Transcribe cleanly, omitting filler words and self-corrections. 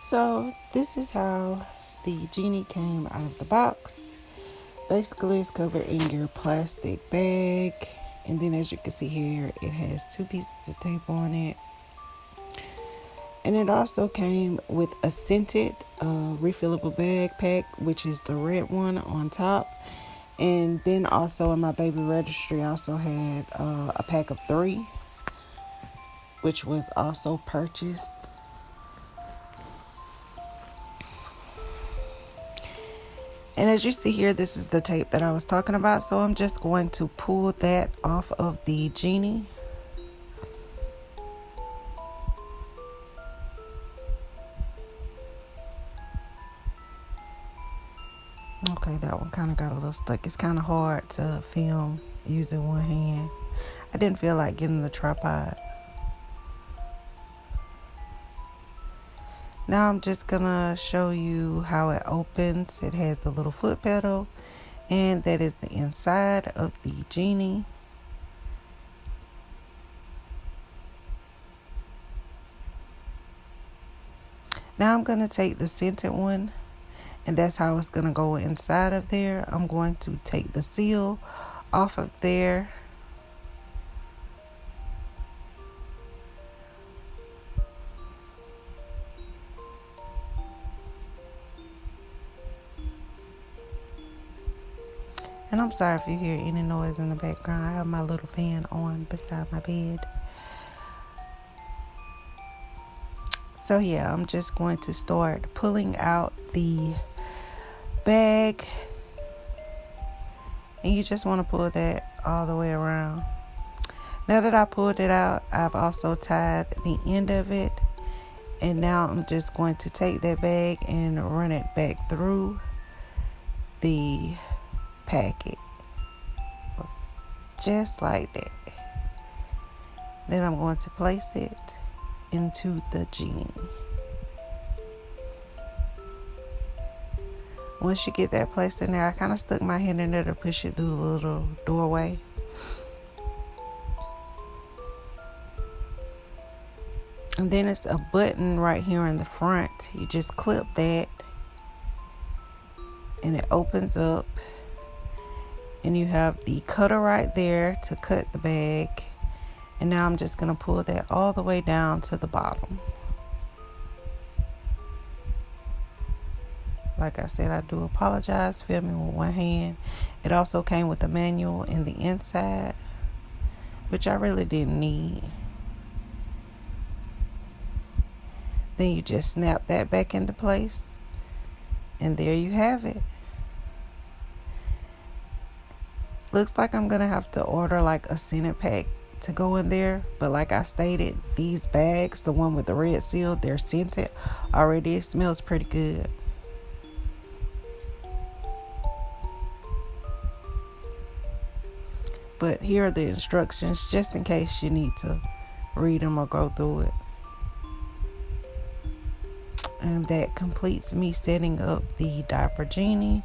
So this is how the Genie came out of the box. Basically, it's covered in your plastic bag, and then as you can see here, it has 2 pieces of tape on it. And it also came with a scented refillable backpack, which is the red one on top. And then also in my baby registry, I also had a pack of 3, which was also purchased. And as you see here, this is the tape that I was talking about. So I'm just going to pull that off of the Genie. Okay, that one kind of got a little stuck. It's kind of hard to film using one hand. I didn't feel like getting the tripod. Now I'm just gonna show you how it opens. It has the little foot pedal, and that is the inside of the Genie. Now I'm gonna take the scented one, and that's how it's gonna go inside of there. I'm going to take the seal off of there. And I'm sorry if you hear any noise in the background. I have my little fan on beside my bed. So yeah, I'm just going to start pulling out the bag. And you just want to pull that all the way around. Now that I pulled it out, I've also tied the end of it. And now I'm just going to take that bag and run it back through the packet, just like that. Then I'm going to place it into the Genie. Once you get that placed in there, I kind of stuck my hand in there to push it through the little doorway. And then it's a button right here in the front. You just clip that and it opens up. And you have the cutter right there to cut the bag. And now I'm just going to pull that all the way down to the bottom. Like I said, I do apologize filming with one hand. It also came with a manual in the inside, which I really didn't need. Then you just snap that back into place. And there you have it. Looks like I'm gonna have to order like a scented pack to go in there, but like I stated, these bags, the one with the red seal, they're scented already. It smells pretty good. But here are the instructions just in case you need to read them or go through it. And that completes me setting up the Diaper Genie.